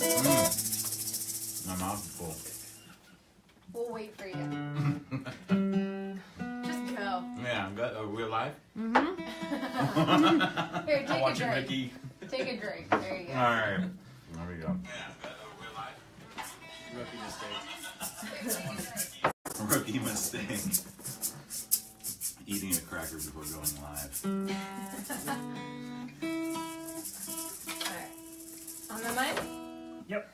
My mouth is full. We'll wait for you. Just go. Yeah, are we live? Mm-hmm. Here, take a drink. Ricky. Take a drink. There you go. All right. There we go. Yeah, we're live. Rookie mistake. Eating a cracker before going live. Alright. On the mic? Yep.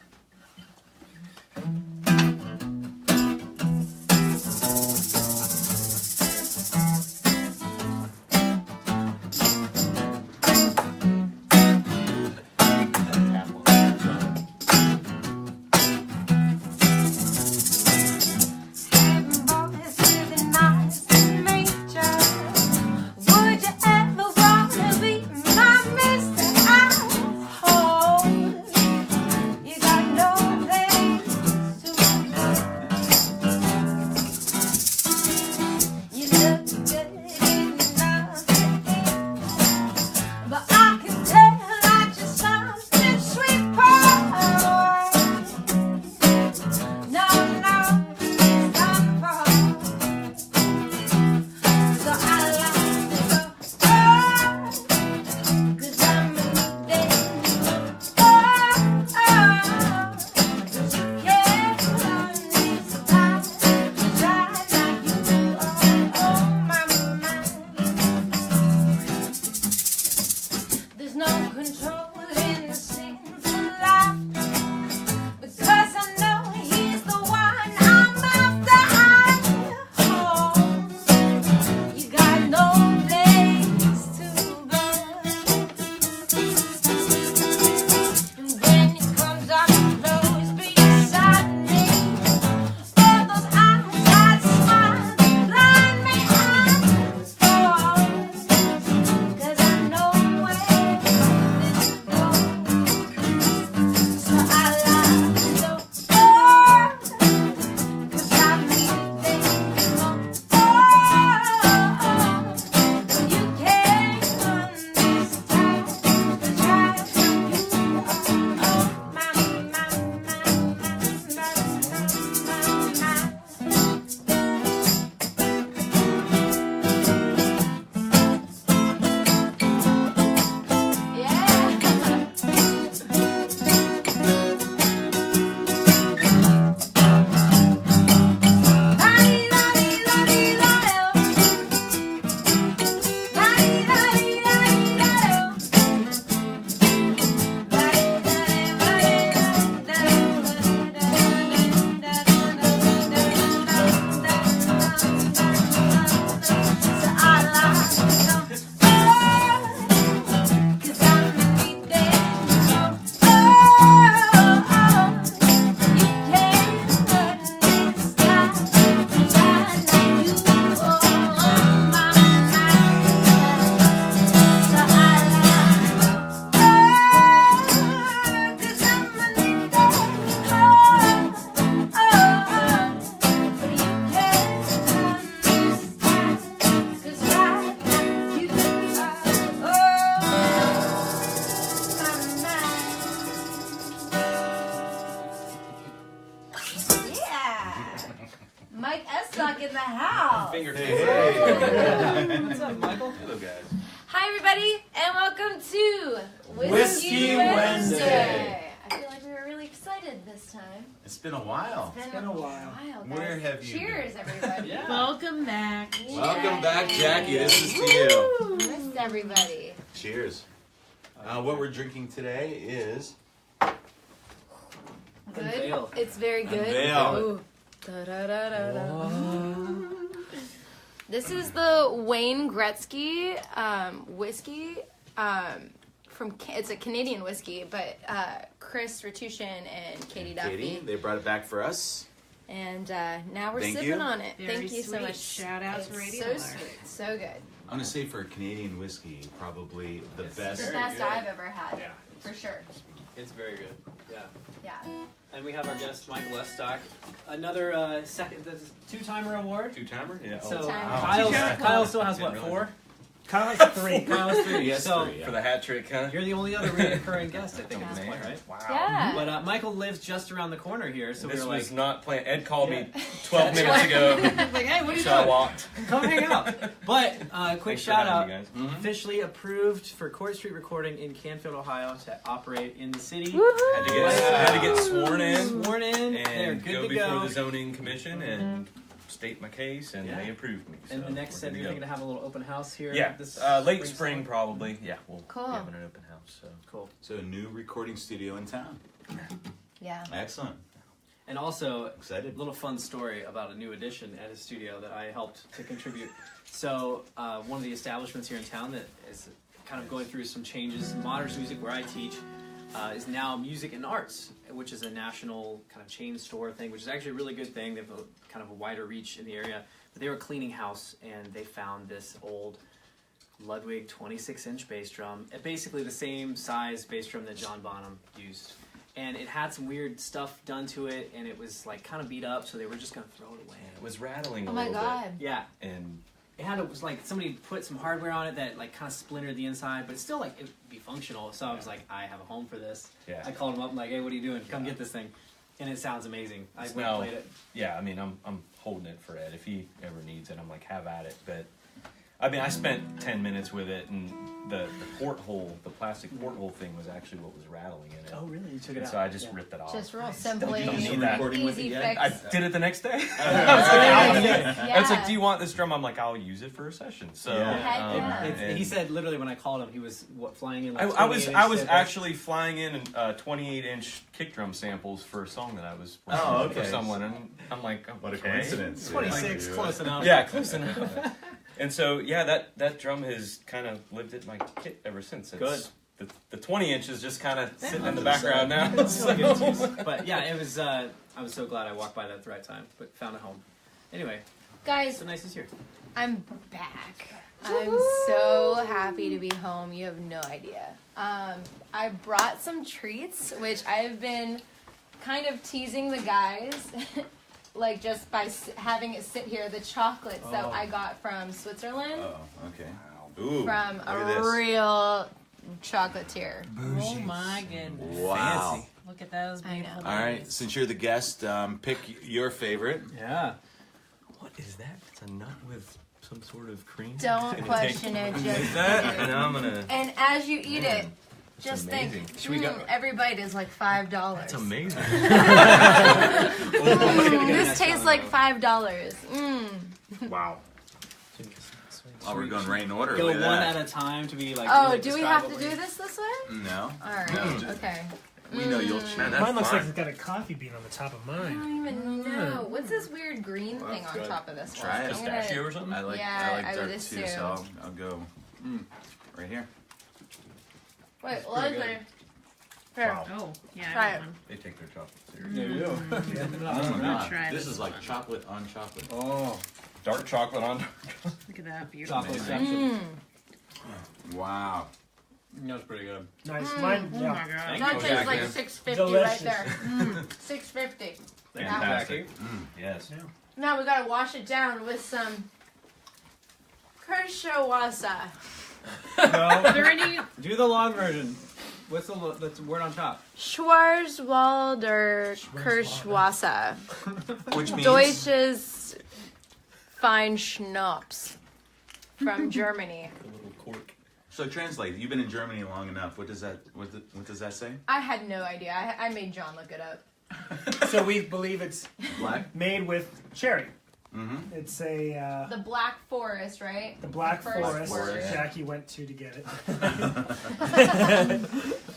Mike Estok in the house. Hey. What's up, Michael? Hello, guys. Hi, everybody, and welcome to Whiskey Wednesday. I feel like we were really excited this time. It's been a while. It's been a while. Guys. Where have you Cheers, been? everybody. Yeah. Welcome back. Yay. Welcome back, Jackie. This is to you. Missed everybody. Cheers. What we're drinking today is Good. Unveil. It's very good. Unveil. Ooh. Da-da-da-da-da. This is the Wayne Gretzky whiskey. It's a Canadian whiskey, but Chris Ratushin and Katie Duffy. they brought it back for us. And now we're Thank sipping you. on it. Very Thank you so sweet. much. Shout out to It's Radio so Mart. sweet, so good. I'm gonna say for a Canadian whiskey, probably the It's best. The Very best good. I've ever had, Yeah. for sure. It's very good. Yeah. Yeah. And we have our guest, Michael Estok. Another two-timer award. Two-timer? Yeah. So Two-timer. Kyle Yeah. Kyle still has, what, Didn't realize 4? Kyle has 3. Kyle has 3. Yes, So 3, yeah. For the hat trick, huh? you're the only other recurring guest, I think, at this point, right? Wow. Yeah. But Michael lives just around the corner here, so This we were was like, not planned. Ed called me 12 minutes ago, like, hey, what are you so I doing? walked. Come hang out. But quick Thanks for shout having out. me, guys. Officially approved for Court Street Recording in Canfield, Ohio to operate in the city. Had to get sworn in Sworn in. They're and good go to before go. the zoning commission and state my case, and they approved me. And so the next we're step, good you're to going to have a little open house here. go. Yeah, This late spring probably. Yeah, we'll Cool. be having an open house. So Cool. So a new recording studio in town. Yeah. Excellent. And also, Excited. a little fun story about a new addition at his studio that I helped to contribute. So, one of the establishments here in town that is kind of going through some changes, Modern Music, where I teach, is now Music and Arts, which is a national kind of chain store thing, which is actually a really good thing. They have a kind of a wider reach in the area. But they were cleaning house, and they found this old Ludwig 26-inch bass drum, basically the same size bass drum that John Bonham used. And it had some weird stuff done to it, and it was like kind of beat up, so they were just gonna throw it away. it was rattling Oh a my little god. Yeah, bit, and it was like somebody put some hardware on it that like kind of splintered the inside, but it's still like it'd be functional. So I was like, I have a home for this. yeah. I called him up, I'm like, hey, what are you doing? Come get this thing. And it sounds amazing. I went and played it. Yeah, I mean, I'm holding it for Ed. If he ever needs it, I'm like, have at it. But I mean, I spent 10 minutes with it, and the porthole, the plastic porthole thing was actually what was rattling in it. Oh, really? You took it And out? so I just ripped it off. Just real simply. Don't need that. Recording with Easy it fix. yet? I did it the next day. Yeah. I was like, do you want this drum? I'm like, I'll use it for a session. So Yeah. Heck yeah. and He said literally when I called him, he was flying in. Like I was 28-inch samples. actually flying in 28-inch kick drum samples for a song that I was working Oh, on for okay. someone, and I'm like, What a okay. coincidence. 26, Yeah. close enough. Yeah, close enough. And so, yeah, that drum has kind of lived in my kit ever since. It's, the 20-inch is just kind of sitting in the background now. But yeah, it was. I was so glad I walked by that at the right time, but found a home. Anyway, Guys, so nice he's here. I'm back. I'm so happy to be home. You have no idea. I brought some treats, which I've been kind of teasing the guys, like just by having it sit here. The chocolates that I got from Switzerland, Oh, okay. Ooh, from look at a this. real chocolatier. Oh my goodness. Wow. Fancy. Look at those I know. beautiful All right, babies. since you're the guest, pick your favorite. Yeah. What is that? It's a nut with some sort of cream. Don't Gonna question take- it, Like just that, eat it. and I'm gonna. And as you eat it, It's just think, amazing. Should we go? every bite is like $5. That's amazing. This tastes like $5. Wow. Oh, we're going right in order. Go Look one at at a time to be like. Oh, really do we have to describe do this way? that. No. All right. No, just- Okay. We know you'll choose. Man, that's Mine looks fine. like it's got a coffee bean on the top of I mine. don't even know. What's this weird green thing on good. top of this one? Try it. I'm gonna- Pistachio or something? I like Yeah, I dark would too, assume. so I'll go right here. Wait, well, pretty that's good. Here. Wow. Oh, yeah, Try I it. want one. They take their chocolate There seriously. you go. Oh my god, try this this is like one. chocolate on chocolate. Oh, Dark chocolate on. Look at that, beautiful. chocolate Amazing. section. Wow. That's pretty good. Nice. Mine, Oh yeah. my god. That you, tastes like Jackie. $6.50 right Delicious. there. $6.50. Fantastic. Yes. Now we gotta wash it down with some Kershawasa. Are there any? Do the long version. What's the word on top? Schwarzwälder Kirschwasser. Which means Deutsches Feinschnaps from Germany. The little cork. so translate. You've been in Germany long enough. What does that say? I had no idea. I made John look it up. So we believe it's Black. made with cherry. Mm-hmm. It's a The Black Forest, right? the Black First Forest. word. Jackie went to get it.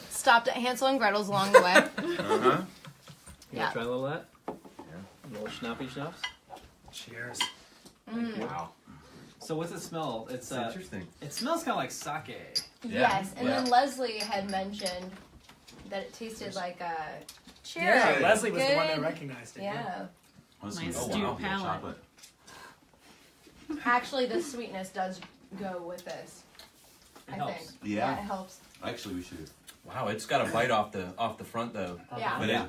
Stopped at Hansel and Gretel's along the way. Uh-huh. You Yeah. wanna try a little of that? Yeah. A little schnappy schnapps. Cheers. Wow. So what's it smell? It's It's interesting. it smells kind of like sake. Yes, and then Yeah. Leslie had mentioned that it tasted like a cherry. Yeah, Leslie was the one that Good. recognized it. Yeah. What's Nice some- stewed yeah, palate. chocolate. Actually, the sweetness does go with this. It I helps. think. Yeah. It helps. Actually, we should. Wow, it's got a bite off the front though. Yeah. But Yeah.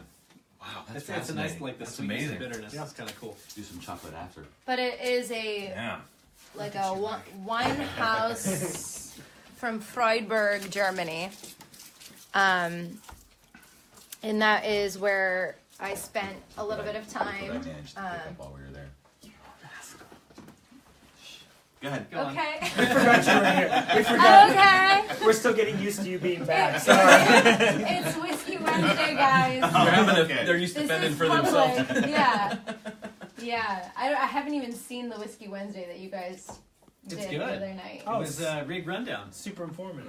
wow, that's It's a nice fascinating. like the That's sweetness amazing. and bitterness. Yeah. It's kind of cool. Do some chocolate after. But it is a Yeah. like a wine house from Freiburg, Germany. And that is where I spent a little bit of But I time. managed to pick up while we were there. Go ahead. Go on. Okay. We forgot you were here. We forgot. Okay. We're still getting used to you being back. So. It's Whiskey Wednesday, guys. They're used to This fending is for public. themselves. Yeah. Yeah. I haven't even seen the Whiskey Wednesday that you guys did It's the good. other night. Oh, It was Rig Rundown. super informative.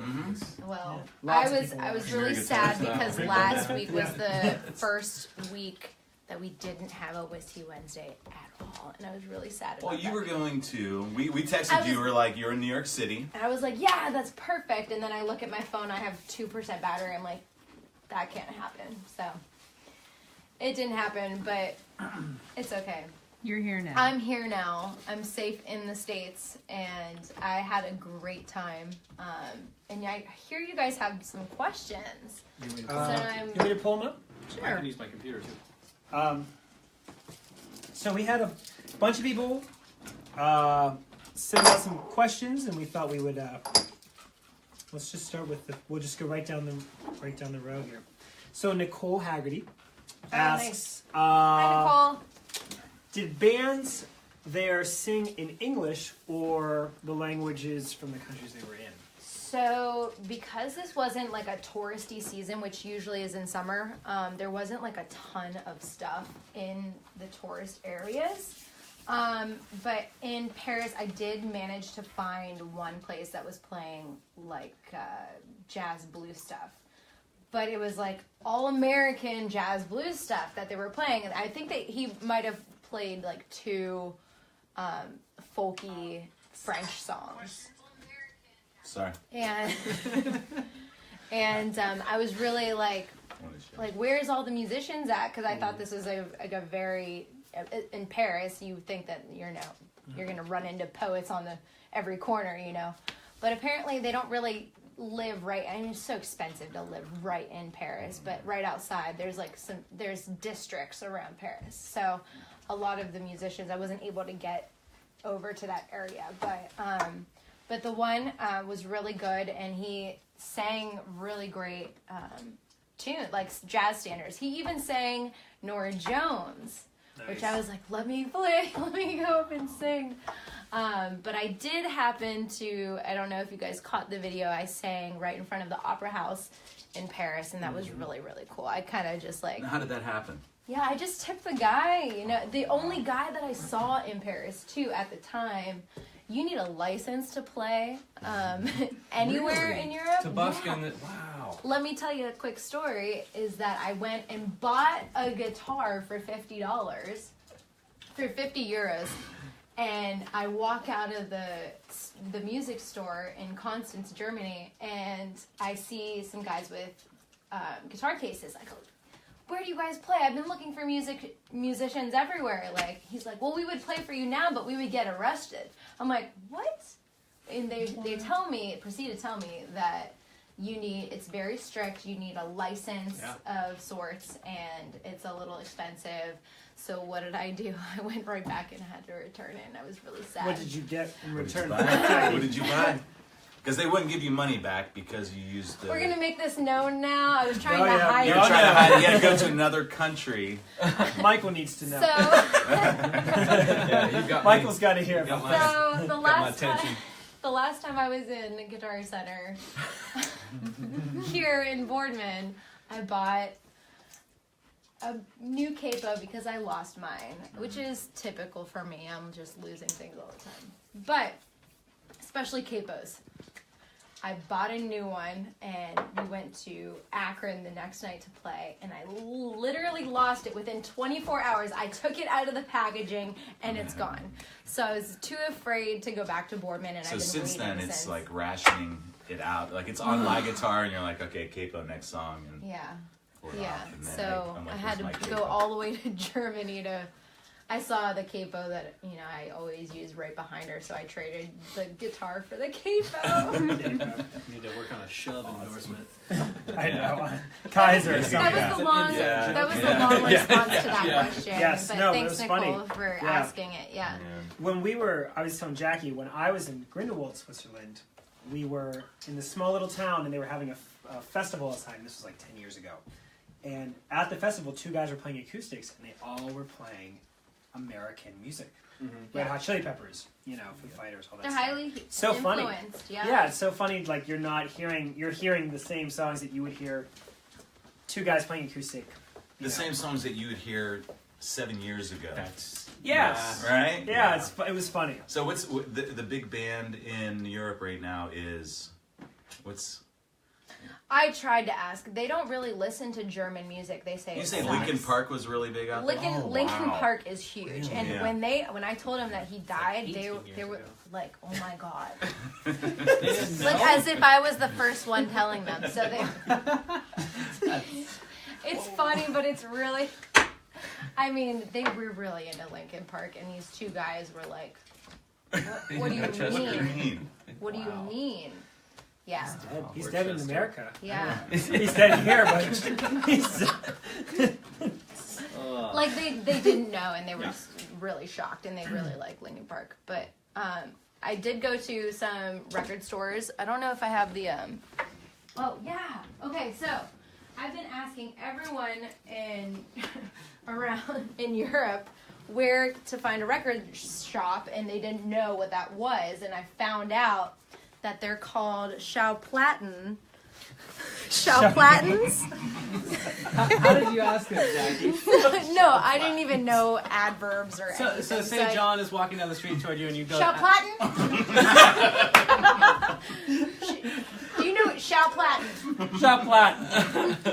Well, Yeah. Lots of I was people I was watched. really Very good sad style. because Very last good. week was the first week that we didn't have a Whiskey Wednesday at all, and I was really sad about Well, you that. were going to. We I texted you. was- We're like, you're in New York City. And I was like, yeah, that's perfect. And then I look at my phone, I have 2% battery. I'm like, that can't happen. So it didn't happen, but it's okay. You're here now. I'm here now. I'm safe in the States, and I had a great time. And I hear you guys have some questions. You want me to So pull- I'm you want me to pull them up? I can use my computer too. So we had a bunch of people send out some questions, and we thought we would. Let's just start with we'll just go right down the road here. So Nicole Haggerty asks, Hi, Nicole. did bands there sing in English or the languages from the countries they were in? So, because this wasn't like a touristy season, which usually is in summer, there wasn't like a ton of stuff in the tourist areas. But in Paris, I did manage to find one place that was playing like jazz blues stuff. But it was like all American jazz blues stuff that they were playing. And I think that he might have played like two folky French songs. Sorry. And I was really like where's all the musicians at? Because I thought this was a very in Paris. You think that you're gonna run into poets on every corner, but apparently they don't really live right. I mean, it's so expensive to live right in Paris, but right outside there's districts around Paris. So a lot of the musicians, I wasn't able to get over to that area, but the one was really good, and he sang really great tune, like jazz standards. He even sang Nora Jones, which I was like, let me play, let me go up and sing. But I did happen to, I don't know if you guys caught the video, I sang right in front of the Opera House in Paris, and that was really, really cool. I kind of just like... How did that happen? Yeah, I just tipped the guy, the only guy that I saw in Paris, too, at the time. You need a license to play anywhere in Europe. To busk Yeah. in the, wow. Let me tell you a quick story, is that I went and bought a guitar for $50, for 50 euros, and I walk out of the music store in Constance, Germany, and I see some guys with guitar cases. I go, where do you guys play? I've been looking for musicians everywhere. Like, he's like, well, we would play for you now, but we would get arrested. I'm like, what? And they proceed to tell me that it's very strict. You need a license of sorts, and it's a little expensive. So what did I do? I went right back and had to return it, and I was really sad. What did you get in return? What did you buy? Because they wouldn't give you money back because you used the... We're going to make this known now. I was trying to yeah. hide You're it. trying to hide it. You had to go to another country. Michael needs to know. So, Yeah, you got Michael's got to hear You got about my- that. so got my attention. the last time I was in Guitar Center here in Boardman, I bought a new capo because I lost mine, which is typical for me. I'm just losing things all the time. But, especially capos. I bought a new one, and we went to Akron the next night to play, and I literally lost it within 24 hours. I took it out of the packaging, and it's gone. So I was too afraid to go back to Boardman, and So I've been since waiting then, it's since. like rationing it out. Like it's on my guitar, and you're like, okay, capo next song, and Yeah. pull it Yeah, off. And then so I'm I like, had "Where's my to go capo?" all the way to Germany to I saw the capo that I always use right behind her, so I traded the guitar for the capo. Need to work on a shove endorsement. I know. Kaiser. That was the long. Yeah. That was the long response to that question. Yes, but no, it thanks, was Nicole, funny. for Yeah. asking it. Yeah. When I was telling Jackie, when I was in Grindelwald, Switzerland, we were in this small little town, and they were having a festival outside. And this was like 10 years ago. And at the festival, 2 guys were playing acoustics, and they all were playing American music. Red Hot Chili Peppers, Foo Fighters, all that They're stuff. highly So funny. influenced. Yeah. Yeah, it's so funny. Like you're hearing the same songs that you would hear 2 guys playing acoustic. The same songs that you would hear 7 years ago. Yes. Right? Yeah, it was funny. So what's the big band in Europe right now is what's... I tried to ask. They don't really listen to German music. They say You it say sucks. Linkin Park was really big out there? Linkin wow. Park is huge, Really? and Yeah. when I told them that he died, they 18 were years ago. like, "Oh my god!" They didn't know. Like as if I was the first one telling them. So it's funny, but it's really. I mean, they were really into Linkin Park, and these 2 guys were like, "What do you What do you mean? mean? What do you mean?" Yeah, He's dead in America. yeah. He's dead here, but he's... Like they didn't know, and they were really shocked, and they really like Linkin Park. But I did go to some record stores. I don't know if I have the Oh yeah. Okay, so I've been asking everyone around in Europe where to find a record shop, and they didn't know what that was, and I found out that they're called Schallplatten. Schallplattens? How did you ask them, Jackie? No, I didn't even know adverbs or anything. So say John is walking down the street toward you and you go... Schallplatten? Do you know what Schallplatten?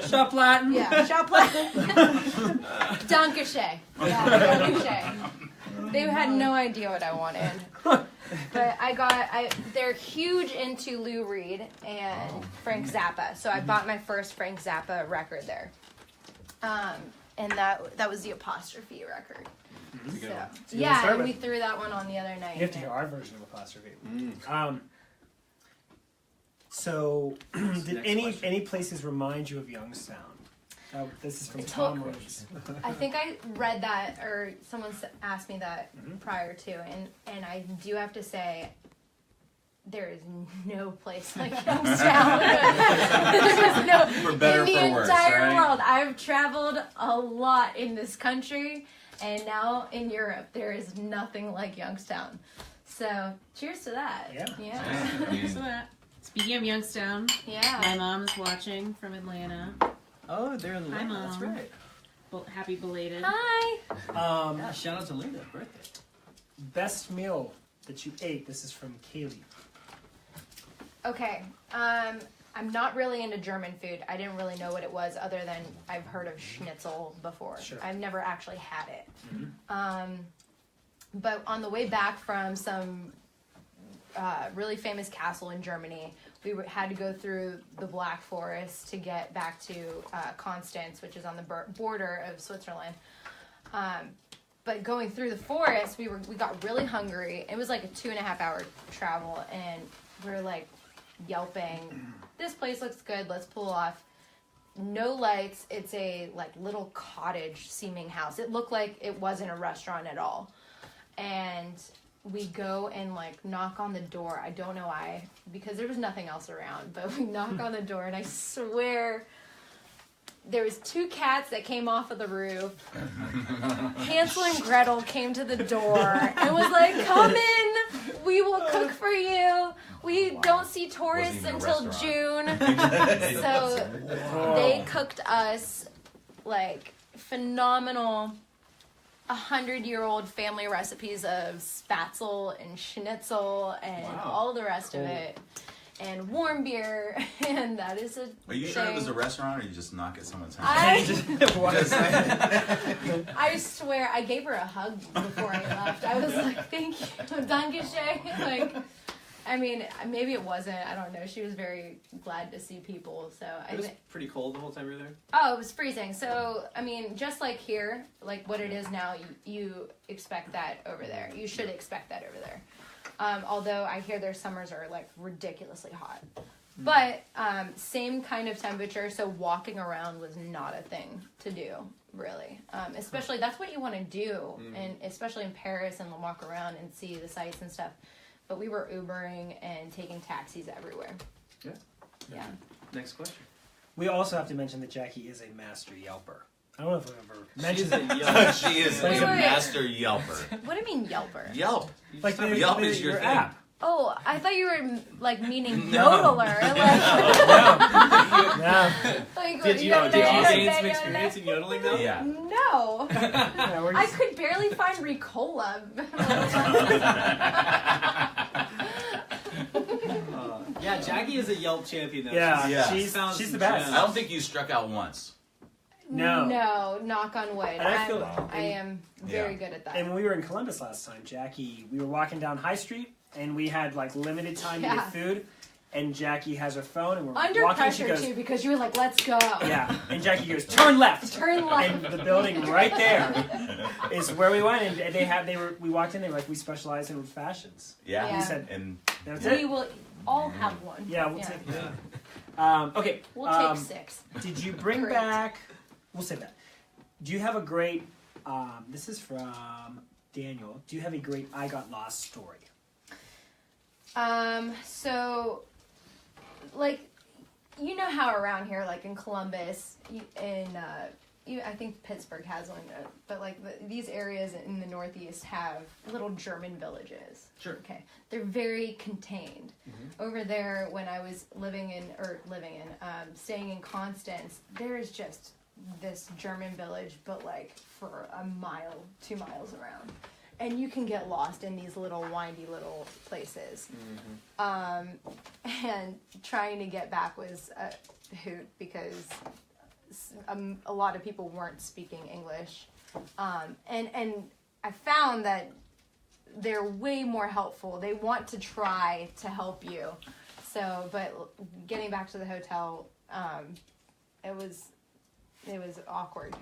Schallplatten. Yeah, Schallplatten. Dankeschön. Yeah, Dankeschön. They had no idea what I wanted. But they're huge into Lou Reed and Frank Zappa. So I bought my first Frank Zappa record there. And that was the Apostrophe record. That's a good one. So you wanna Yeah, start and with- we threw that one on the other night. You have to hear our version of Apostrophe. So, did next any question. places remind you of Youngstown? This is from It Tom took- Williams. I think I read that, or someone asked me that prior to, and I do have to say, there is no place like Youngstown. There's no, For better in the or for worse, entire right? world. I've traveled a lot in this country, and now in Europe, there is nothing like Youngstown. So, cheers to that. Yeah. Here's that. Speaking of Youngstown, my Yeah. mom's watching from Atlanta. Oh, they're in the Hi, That's Mom. right. Happy belated. Hi. Yeah, shout out to Linda. Birthday. Best meal that you ate. This is from Kaylee. Okay. I'm not really into German food. I didn't really know what it was other than I've heard of schnitzel before. Sure. I've never actually had it. But on the way back from some really famous castle in Germany, we had to go through the Black Forest to get back to Constance, which is on the border of Switzerland. But going through the forest, we got really hungry. It was like a 2.5 hour travel, and we were like yelping, "This place looks good. Let's pull off." No lights. It's a like little cottage seeming house. It looked like it wasn't a restaurant at all. And we go and like knock on the door. I don't know why, because there was nothing else around, but we knock on the door, and I swear there was 2 cats that came off of the roof. Hansel and Gretel came to the door and was like, "Come in, we will cook for you. We don't see tourists Wasn't even a until restaurant." June." So they cooked us like phenomenal 100-year-old family recipes of spatzel and schnitzel and all the rest of it, and warm beer, and that is a Are you sure it was a thing. restaurant, or you just knock at someone's house? I swear, I gave her a hug before I left. I was like, "Thank you, Dankeschön." Like, I mean, maybe it wasn't. I don't know. She was very glad to see people. So It was pretty cold the whole time you were there? Oh, it was freezing. So, I mean, just like here, like what it is now, you expect that over there. You should expect that over there. Although I hear their summers are like ridiculously hot. But same kind of temperature, so walking around was not a thing to do, really. Especially, that's what you want to do, and especially in Paris, and walk around and see the sights and stuff. But we were Ubering and taking taxis everywhere. Yeah. Next question. We also have to mention that Jackie is a master yelper. I don't know if we've ever She's mentioned a it. yelp. She is a Wait, wait, wait. master yelper. What do you mean Yelper? Yelp. Like the, Yelp is your thing. app. Oh, I thought you were like meaning No. yodeler. Like, Yeah. like, Did you know, gain some experience in yodeling though? Yeah. No. Yeah, we're I just- could barely find Ricola. Yeah, Jaggi is a Yelp champion though. Yeah, Yeah. she's Found the some best. gems. I don't think you struck out once. No. No, knock on wood. And I feel I am very good at that. And when we were in Columbus last time, Jackie, we were walking down High Street, and we had like limited time to Yeah. get food. And Jackie has her phone, and we're Under walking. She pressure goes, too, because you were like, "Let's go." yeah. And Jackie goes, "Turn left." Turn left. And the building right there is where we went, and we walked in. They were like, "We specialize in fashions." Yeah. Yeah. We said, And "That's We it." will all have one. Yeah, we'll take it. Yeah. Okay. We'll take 6. Did you bring Correct. back? We'll say that. Do you have a great? This is from Daniel. Do you have a great "I got lost" story? So, like, you know how around here, like in Columbus, I think Pittsburgh has one, but like these areas in the Northeast have little German villages. Sure. Okay. They're very contained. Over there, when I was staying in Constance, there is just this German village, but like for a mile, 2 miles around. And you can get lost in these little windy little places. And trying to get back was a hoot because a lot of people weren't speaking English. And I found that they're way more helpful. They want to try to help you. So, but getting back to the hotel, it was awkward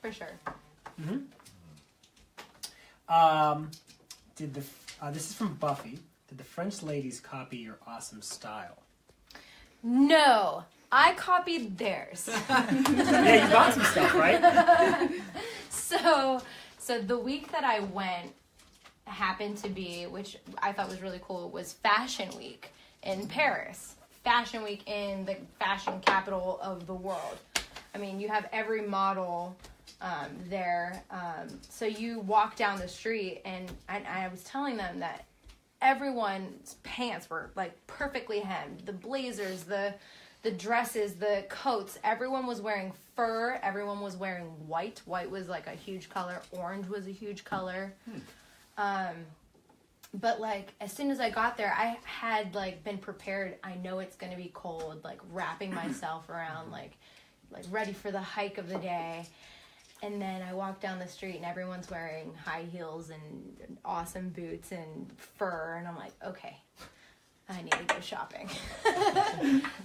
for sure. This is from Buffy. Did the French ladies copy your awesome style? No, I copied theirs. Yeah, you got some stuff, right? So the week that I went happened to be, which I thought was really cool, was Fashion Week in Paris. Fashion Week in the fashion capital of the world. I mean, you have every model there. So you walk down the street, and I was telling them that everyone's pants were like perfectly hemmed. The blazers, the dresses, the coats, everyone was wearing fur. Everyone was wearing white. White was like a huge color. Orange was a huge color. But like as soon as I got there, I had like been prepared. I know it's gonna be cold, like wrapping myself around, like ready for the hike of the day. And then I walk down the street and everyone's wearing high heels and awesome boots and fur. And I'm like, okay, I need to go shopping.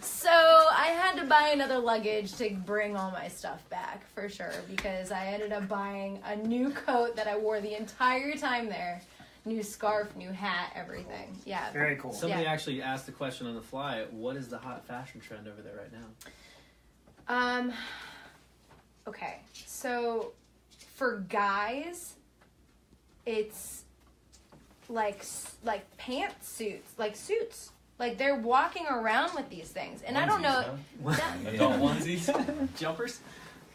So I had to buy another luggage to bring all my stuff back for sure, because I ended up buying a new coat that I wore the entire time there. New scarf, new hat, everything. Yeah. Very cool. Somebody actually asked the question on the fly, what is the hot fashion trend over there right now? Okay, so for guys, it's like pantsuits, like suits. Like they're walking around with these things, and I don't know. Adult onesies. Jumpers?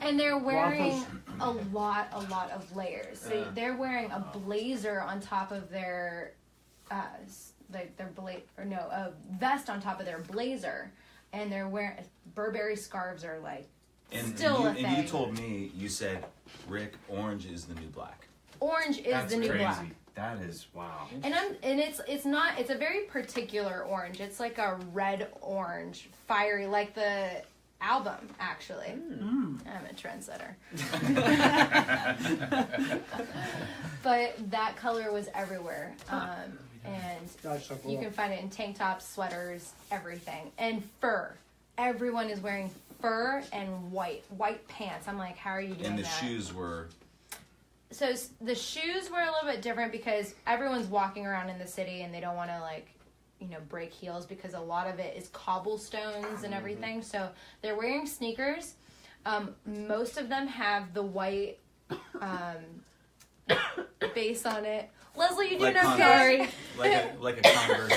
And they're wearing a lot of layers. So they're wearing a blazer on top of their, a vest on top of their blazer, and they're wearing Burberry scarves are like still a thing. And you told me, you said, Rick, orange is the new black. Orange is That's the new crazy. black. That is wow. And it's a very particular orange. It's like a red orange, fiery, like the album actually. I'm a trendsetter. But that color was everywhere. and That's so cool. you can find it in tank tops, sweaters, everything, and fur. Everyone is wearing fur and white pants. I'm like, how are you doing that? And the shoes were. So the shoes were a little bit different because everyone's walking around in the city and they don't want to break heels because a lot of it is cobblestones and everything. So they're wearing sneakers. Most of them have the white base on it. Leslie, you doing okay? Like a Converse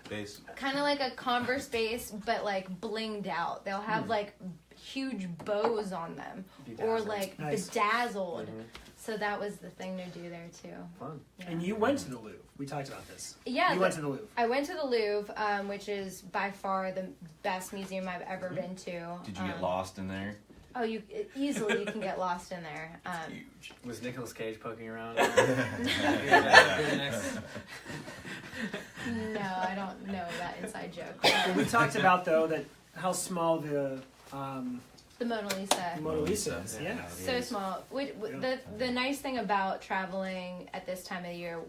base. Kind of like a Converse base, but like blinged out. They'll have like huge bows on them, or like bedazzled. So that was the thing to do there too. Fun. Yeah. And you went to the Louvre. We talked about this. Yeah, you went to the Louvre. I went to the Louvre, which is by far the best museum I've ever been to. Did you get lost in there? Oh, you can get lost in there. Huge. Was Nicolas Cage poking around? No, I don't know that inside joke. And we talked about though that how small the Mona Lisa. Mona Lisa is. Yeah. So small. The nice thing about traveling at this time of the year,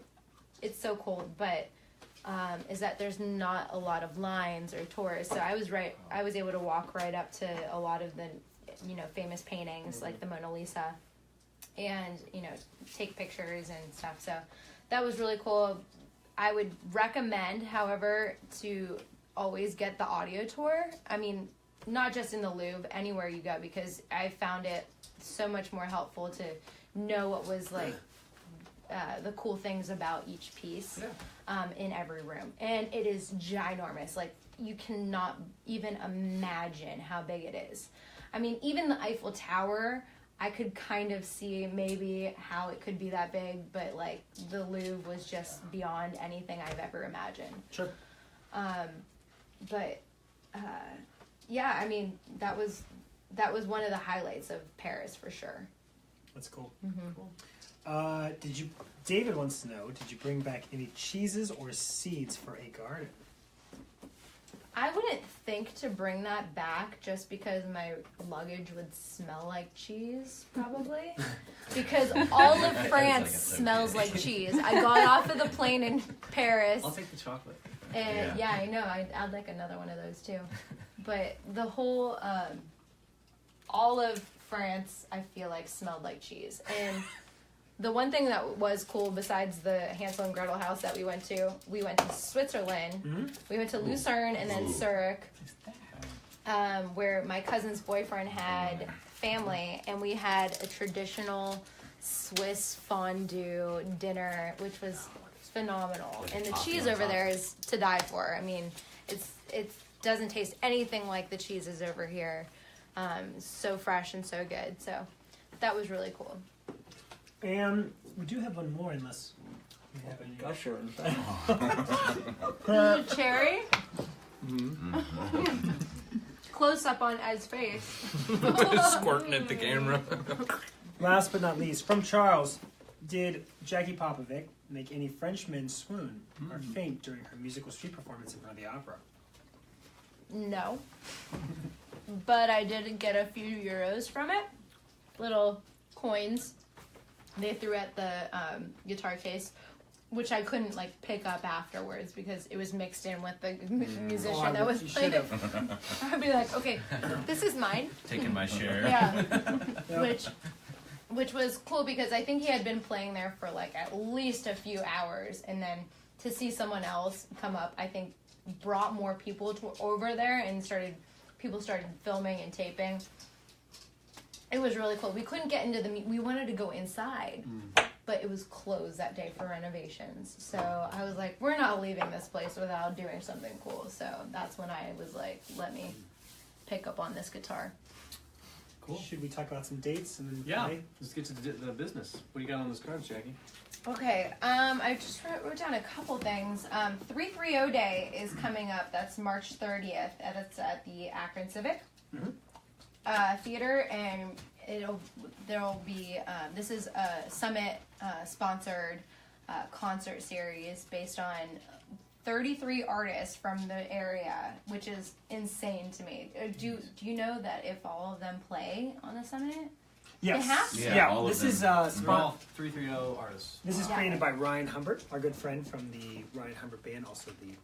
it's so cold, but is that there's not a lot of lines or tourists. So I was able to walk right up to a lot of the famous paintings like the Mona Lisa, and take pictures and stuff. So that was really cool. I would recommend, however, to always get the audio tour. I mean, not just in the Louvre, anywhere you go, because I found it so much more helpful to know what was like the cool things about each piece in every room. And it is ginormous. Like, you cannot even imagine how big it is. I mean, even the Eiffel Tower, I could kind of see maybe how it could be that big, but like the Louvre was just beyond anything I've ever imagined. Sure. Yeah, I mean, that was one of the highlights of Paris for sure. That's cool. Mm-hmm. Cool. David wants to know, did you bring back any cheeses or seeds for a garden? I wouldn't think to bring that back just because my luggage would smell like cheese, probably. Because all of France smells like cheese. I got off of the plane in Paris. I'll take the chocolate. And yeah, I know. I'd like another one of those too. But the whole, all of France, I feel like smelled like cheese. And the one thing that was cool, besides the Hansel and Gretel house that we went to Switzerland. Mm-hmm. We went to Lucerne and then Zurich, where my cousin's boyfriend had family, and we had a traditional Swiss fondue dinner, which was phenomenal. And the cheese over there is to die for. I mean, it doesn't taste anything like the cheeses over here. So fresh and so good. So that was really cool. And we do have one more, unless we have any. Gusher. Cherry? Mm-hmm. Close up on Ed's face. Squirting at the camera. Last but not least, from Charles, did Jaggi Popovic make any Frenchmen swoon or faint during her musical street performance in front of the opera? No. But I did get a few euros from it. Little coins they threw at the guitar case, which I couldn't like pick up afterwards because it was mixed in with the musician that was playing it. I'd be like, okay, this is mine. Taking my share. Yeah. Which was cool because I think he had been playing there for like at least a few hours, and then to see someone else come up, I think brought more people over there, and people started filming and taping. It was really cool. We couldn't get into we wanted to go inside, but it was closed that day for renovations. So I was like, we're not leaving this place without doing something cool. So that's when I was like, let me pick up on this guitar. Cool. Should we talk about some dates? And then Yeah. play? Let's get to the business. What do you got on those cards, Jackie? Okay, I just wrote down a couple things. 330 Day is coming up. That's March 30th. And it's at the Akron Civic Theater, and there'll be this is a Summit sponsored concert series based on 33 artists from the area, which is insane to me. Do you know that if all of them play on the Summit? Yes. They have to. Yeah, all of this them. is We're all 330 artists. This is Yeah. created by Ryan Humbert, our good friend from the Ryan Humbert band, also the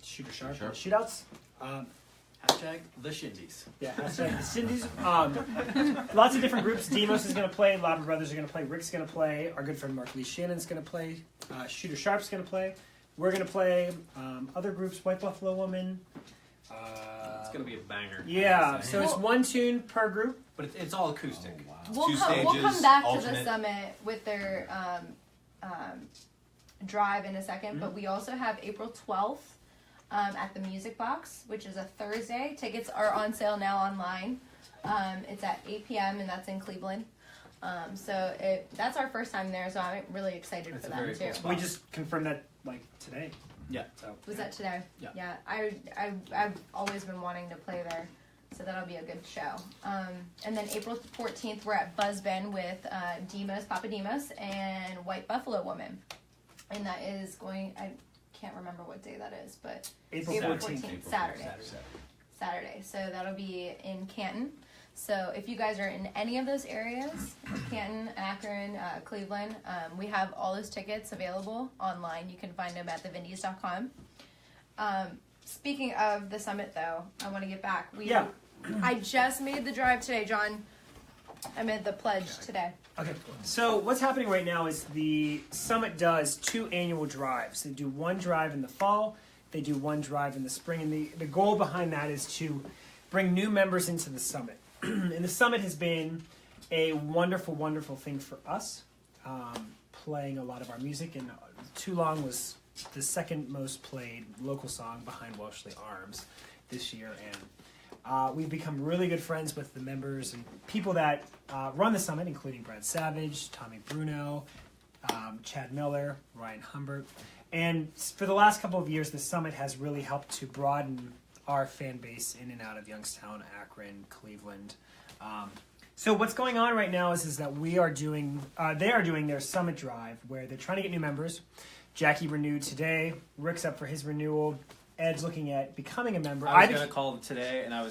Shooter Sharp, Sharp. Shootouts. Hashtag the Shindies. Yeah, hashtag the Cindy's. Lots of different groups. Demos is going to play. Lava Brothers are going to play. Rick's going to play. Our good friend Mark Lee Shannon's going to play. Shooter Sharp's going to play. We're going to play. Other groups, White Buffalo Woman. It's gonna be a banger. Yeah, so it's one tune per group. But it's all acoustic. We'll Two come stages, back to the alternate. summit with their drive in a second, but we also have April 12th at the Music Box, which is a Thursday. Tickets are on sale now online. It's at 8 p.m. and that's in Cleveland. That's our first time there, so I'm really excited That's for a that very too. cool spot. We just confirmed that like today. Yeah. So Was that today? Yeah. I've always been wanting to play there, so that'll be a good show. And then April 14th, we're at Buzzbin with Demos, Papa Demos, and White Buffalo Woman, and that is going. I can't remember what day that is, but April April 14th. 14th, Saturday. So that'll be in Canton. So if you guys are in any of those areas, Canton, Akron, Cleveland, we have all those tickets available online. You can find them at thevindys.com. Speaking of the summit, though, I want to get back. I just made the drive today, John. I made the pledge today. Okay, so what's happening right now is the Summit does 2 annual drives. They do one drive in the fall, they do one drive in the spring, and the goal behind that is to bring new members into the Summit. And the Summit has been a wonderful, wonderful thing for us, playing a lot of our music, and Too Long was the second most played local song behind Welshly Arms this year, and we've become really good friends with the members and people that run the Summit, including Brad Savage, Tommy Bruno, Chad Miller, Ryan Humbert. And for the last couple of years, the Summit has really helped to broaden our fan base in and out of Youngstown, Akron, Cleveland. So what's going on right now is that they are doing their Summit Drive, where they're trying to get new members. Jackie renewed today. Rick's up for his renewal. Ed's looking at becoming a member. I was gonna call today, and it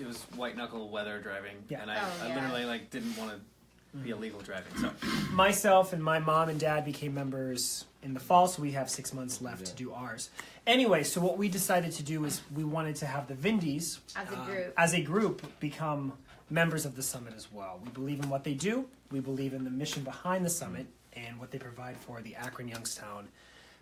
was white knuckle weather driving, and I literally didn't want to be illegal driving. So myself and my mom and dad became members in the fall, so we have 6 months left to do ours. Anyway, so what we decided to do is we wanted to have the Vindys as a group become members of the Summit as well. We believe in what they do. We believe in the mission behind the Summit and what they provide for the Akron, Youngstown,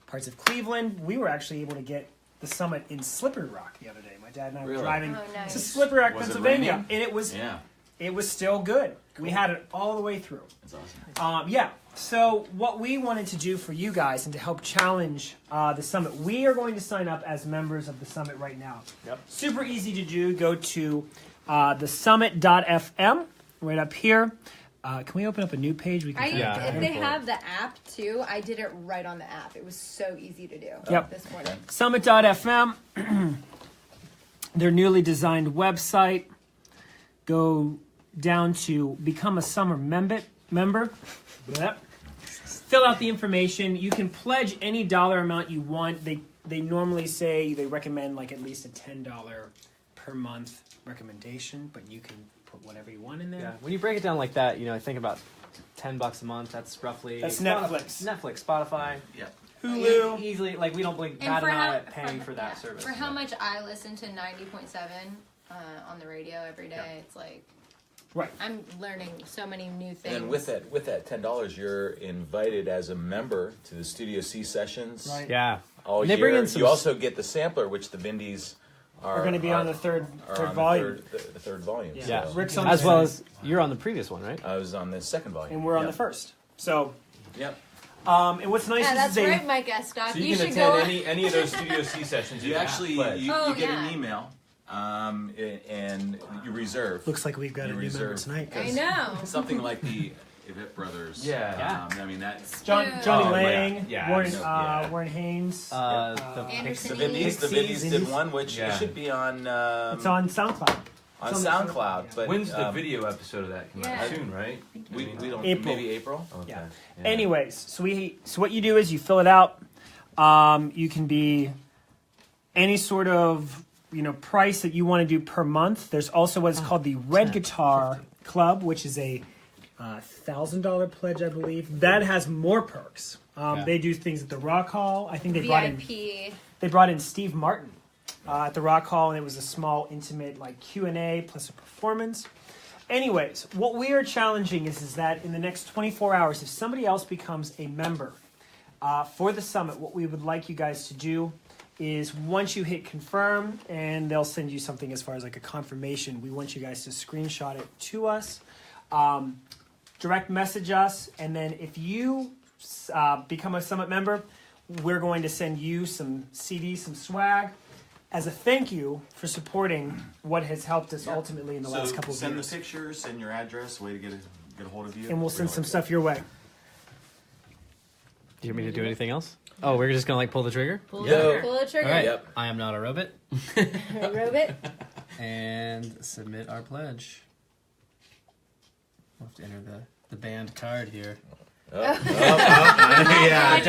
parts of Cleveland. We were actually able to get the Summit in Slippery Rock the other day. My dad and I were driving to Slippery Rock, Pennsylvania, and it was still good. Cool. We had it all the way through. That's awesome. So what we wanted to do for you guys and to help challenge the Summit, we are going to sign up as members of the Summit right now. Yep. Super easy to do. Go to thesummit.fm right up here. Can we open up a new page? We can. If they have the app too, I did it right on the app. It was so easy to do. This morning. Summit.fm. Their newly designed website. Go down to become a summer member. Yep. Fill out the information. You can pledge any dollar amount you want. They normally say they recommend like at least a $10 per month recommendation, but you can put whatever you want in there. yeah, when you break it down like that, I think about $10 a month. That's roughly Netflix, Spotify, Hulu. Easily, we don't blink bad enough at paying for that service. For how much I listen to 90.7 on the radio every day, it's like. Right. I'm learning so many new things. And with that $10, you're invited as a member to the Studio C sessions. Right. Yeah. All And they year. bring in some You also get the sampler, which the Vindys We're going to be on the third on volume. The third volume. Yeah. So Rick's on As the well second. as you're on the previous one, right? I was on the second volume. And we're on the first. So, Yep. and what's nice Yeah, is that's right, Mike Estok. So you can should go. attend any of those Studio C sessions. You actually pledge. you get an email, and you reserve. Looks like we've got a new member tonight. I know. Something like the Evett Brothers. Yeah. I mean that's Johnny Oh, Lang, yeah. Warren, Yeah. Warren Haynes. Anderson. the Vindys. The Vindys did Vindys. one, which Yeah. should be on It's on SoundCloud. on it's on the- SoundCloud. yeah. But When's the video episode of that coming out? Yeah. Soon, right? We don't April. maybe April. Okay. Yeah. Yeah. Anyways, so what you do is you fill it out. You can be any sort of price that you want to do per month. There's also what's called the Red Guitar Club, which is a $1,000 pledge, I believe. That has more perks. They do things at the Rock Hall. I think they brought in Steve Martin at the Rock Hall, and it was a small, intimate like Q&A plus a performance. Anyways, what we are challenging is that in the next 24 hours, if somebody else becomes a member for the summit, what we would like you guys to do is once you hit confirm, and they'll send you something as far as like a confirmation, we want you guys to screenshot it to us, direct message us, and then if you become a summit member, we're going to send you some CDs, some swag, as a thank you for supporting what has helped us ultimately in the last couple of years. Send the pictures, send your address, way to get a hold of you. And we'll send some stuff your way. Do you want me to do anything else? Oh, we're just gonna like pull the trigger? Pull the trigger. All right. Yep. I am not a robot. Robot. And submit our pledge. We'll have to enter the band card here. Yeah. I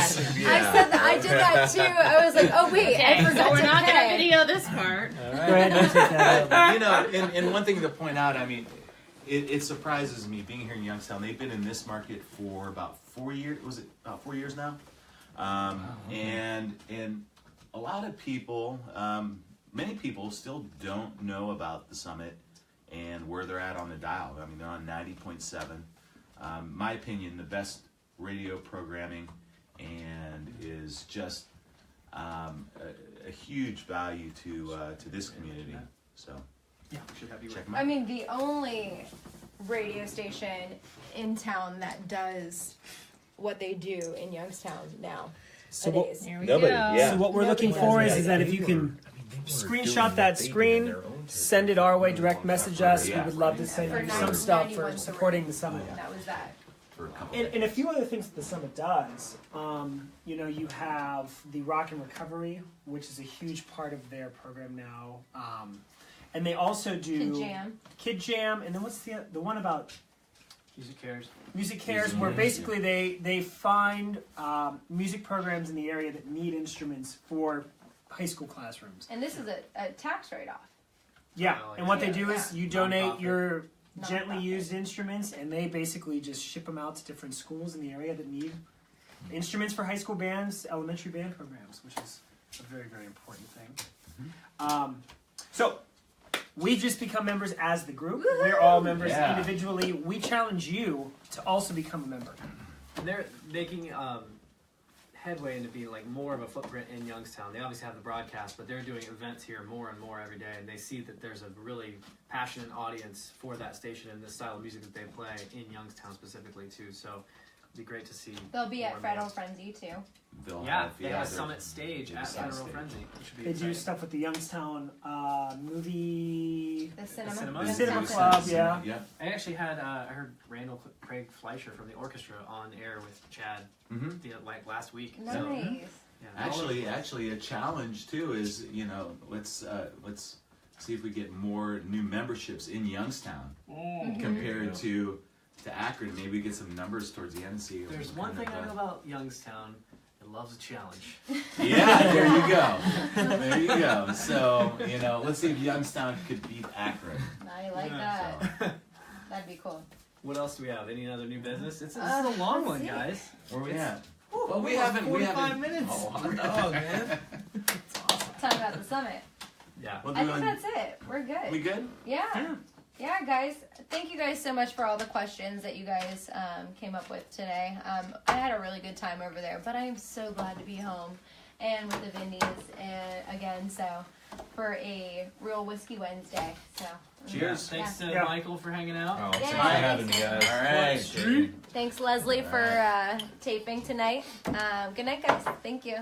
said that. I did that too. I was like, oh wait, I forgot so we're to not pay. going to video this part. Go ahead and take that out. You know, and one thing to point out, I mean, it surprises me being here in Youngstown. They've been in this market for about 4 years. Was it about 4 years now? And a lot of people, many people still don't know about the summit and where they're at on the dial. I mean, they're on 90.7. My opinion, the best radio programming, and is just a huge value to this community. So, Yeah. check them out. I mean, the only radio station in town that does what they do in Youngstown now. So what, Here we Nobody, go. yeah. so what we're looking for is that if you can screenshot that screen, send it our way, direct message us. We would love to send you some stuff for supporting the summit. That was that. For a couple And a few other things that the summit does. You know, you have the Rock and Recovery, which is a huge part of their program now. And they also do Kid Jam, and then what's the one about Music Cares. Music Cares, where basically they find music programs in the area that need instruments for high school classrooms. And this is a tax write-off. Yeah, Oh, and what they do yeah. is you donate Nonprofit. your gently Nonprofit. used instruments, and they basically just ship them out to different schools in the area that need instruments for high school bands, elementary band programs, which is a very, very important thing. So we've just become members as the group. We're all members individually. We challenge you to also become a member. They're making headway into being like more of a footprint in Youngstown. They obviously have the broadcast, but they're doing events here more and more every day, and they see that there's a really passionate audience for that station and the style of music that they play in Youngstown specifically too. So it'd be great to see. They'll be more at and more. Federal Frenzy too. They'll Yeah, have, they have a they're- summit stage at Summit Federal stage. Frenzy, which would be They do exciting. stuff with the Youngstown movie. The cinema. cinema? The cinema club, yeah. Yeah. I actually had I heard Randall Craig Fleischer from the orchestra on air with Chad like last week. Nice. So, yeah, Actually, a challenge too is, you know, let's see if we get more new memberships in Youngstown compared to Akron. Maybe get some numbers towards the end and see. There's one thing I know about Youngstown. It loves a challenge. Yeah, there you go. There you go. So, you know, let's see if Youngstown could beat Akron. I like that. So, That'd be cool. What else do we have? Any other new business? This is a long let's one, see. guys. where we at? Well, Well, we haven't. 45 minutes. Oh, hot dog, man. Talk about the summit. Yeah. We'll I do think it. that's it. We're good. We good? Yeah. Yeah, guys. Thank you guys so much for all the questions that you guys came up with today. I had a really good time over there, but I am so glad to be home and with the Vindys again. So for a real Whiskey Wednesday. So Cheers. Thanks to Yeah. Michael for hanging out. Oh, Yeah, thanks for having me, thanks. guys. All right. thanks Leslie for taping tonight. Good night, guys. Thank you.